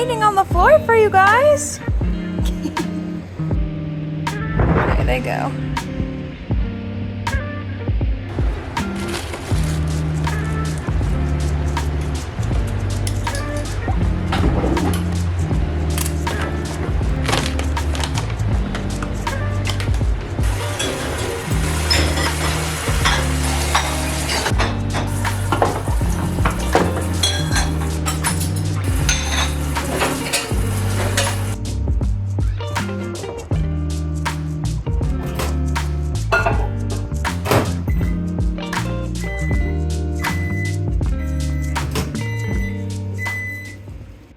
raining on the floor for you guys. There they go.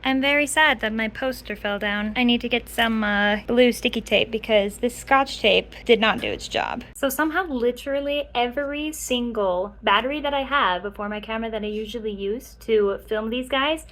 I'm very sad that my poster fell down. I need to get some blue sticky tape because this scotch tape did not do its job. So somehow literally every single battery that I have for my camera that I usually use to film these guys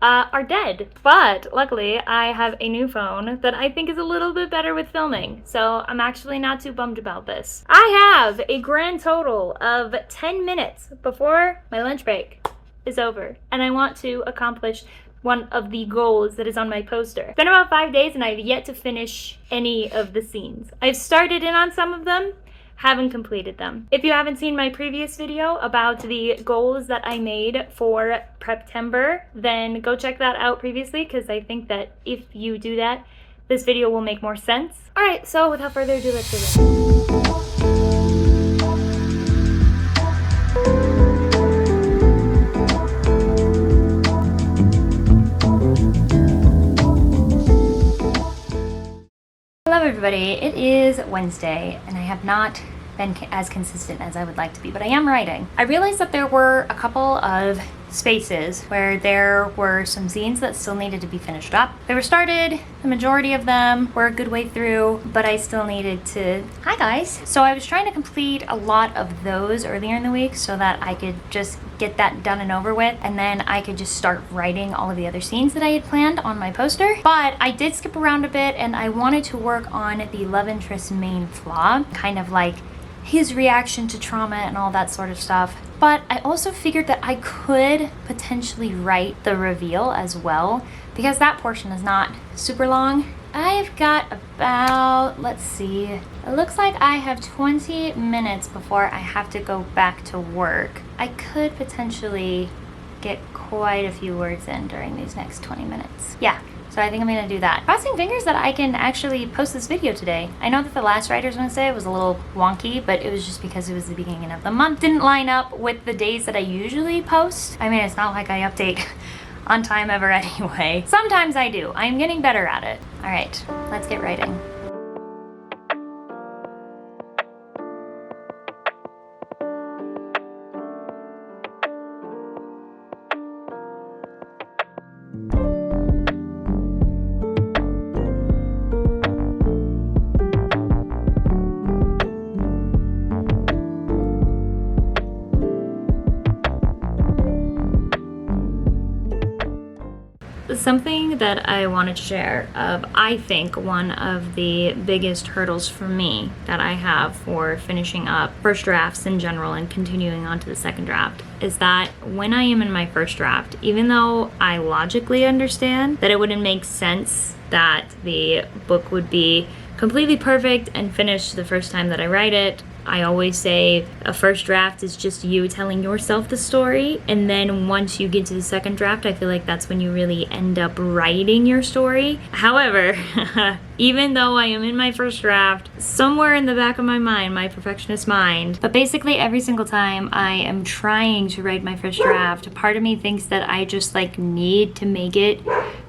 are dead. But luckily I have a new phone that I think is a little bit better with filming. So I'm actually not too bummed about this. I have a grand total of 10 minutes before my lunch break is over. And I want to accomplish one of the goals that is on my poster. It's been about 5 days and I've yet to finish any of the scenes. I've started in on some of them, haven't completed them. If you haven't seen my previous video about the goals that I made for Preptember, then go check that out previously because I think that if you do that, this video will make more sense. All right, so without further ado, let's begin. Hello everybody, it is Wednesday and I have not been as consistent as I would like to be, but I am writing. I realized that there were a couple of spaces where there were some zines that still needed to be finished up. They were started, the majority of them were a good way through, but I still needed to... Hi guys! So I was trying to complete a lot of those earlier in the week so that I could just get that done and over with, and then I could just start writing all of the other scenes that I had planned on my poster. But I did skip around a bit and I wanted to work on the love interest's main flaw, kind of like his reaction to trauma and all that sort of stuff. But I also figured that I could potentially write the reveal as well, because that portion is not super long. I've got about, let's see, it looks like I have 20 minutes before I have to go back to work. I could potentially get quite a few words in during these next 20 minutes. Yeah. So I think I'm gonna do that. Crossing fingers that I can actually post this video today. I know that the last Writer's Wednesday was a little wonky, but it was just because it was the beginning of the month. Didn't line up with the days that I usually post. I mean, it's not like I update on time ever anyway. Sometimes I do. I'm getting better at it. All right, let's get writing. Something that I wanted to share of, I think, one of the biggest hurdles for me that I have for finishing up first drafts in general and continuing on to the second draft is that when I am in my first draft, even though I logically understand that it wouldn't make sense that the book would be completely perfect and finished the first time that I write it, I always say a first draft is just you telling yourself the story, and then once you get to the second draft, I feel like that's when you really end up writing your story. However, even though I am in my first draft, somewhere in the back of my mind, my perfectionist mind, but basically every single time I am trying to write my first draft, part of me thinks that I just like need to make it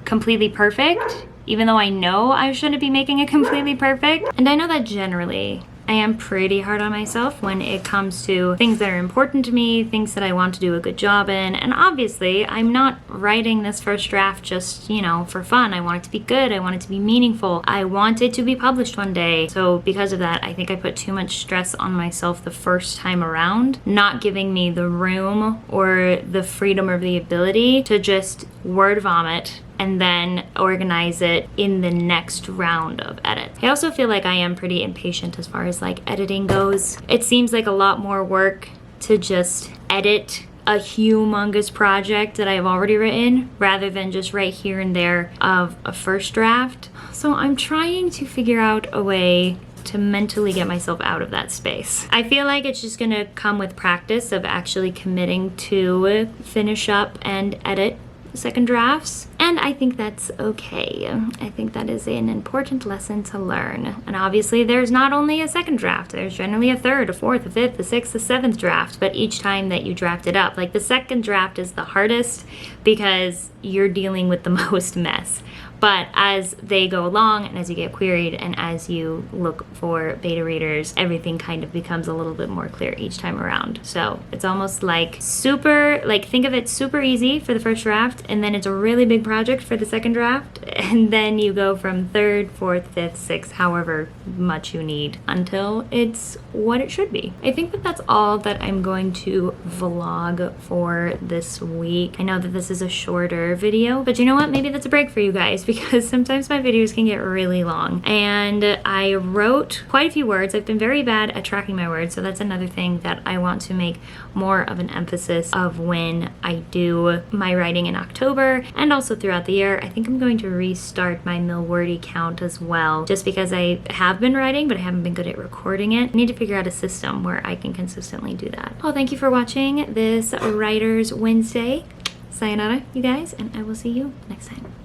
completely perfect, even though I know I shouldn't be making it completely perfect. And I know that generally I am pretty hard on myself when it comes to things that are important to me, things that I want to do a good job in. And obviously, I'm not writing this first draft just, you know, for fun. I want it to be good. I want it to be meaningful. I want it to be published one day. So because of that, I think I put too much stress on myself the first time around, not giving me the room or the freedom or the ability to just word vomit and then organize it in the next round of edits. I also feel like I am pretty impatient as far as like editing goes. It seems like a lot more work to just edit a humongous project that I've already written rather than just right here and there of a first draft. So I'm trying to figure out a way to mentally get myself out of that space. I feel like it's just gonna come with practice of actually committing to finish up and edit second drafts, and I think that's okay. I think that is an important lesson to learn. And obviously there's not only a second draft, there's generally a third, a fourth, a fifth, a sixth, a seventh draft, but each time that you draft it up, like the second draft is the hardest because you're dealing with the most mess. But as they go along and as you get queried and as you look for beta readers, everything kind of becomes a little bit more clear each time around. So it's almost like think of it super easy for the first draft, and then it's a really big project for the second draft, and then you go from third, fourth, fifth, sixth, however much you need until it's what it should be. I think that that's all that I'm going to vlog for this week. I know that this is a shorter video, but you know what? Maybe that's a break for you guys, because sometimes my videos can get really long. And I wrote quite a few words. I've been very bad at tracking my words, so that's another thing that I want to make more of an emphasis of when I do my writing in October and also throughout the year. I think I'm going to restart my Mil-wordy count as well, just because I have been writing, but I haven't been good at recording it. I need to figure out a system where I can consistently do that. Well, thank you for watching this Writers Wednesday. Sayonara, you guys, and I will see you next time.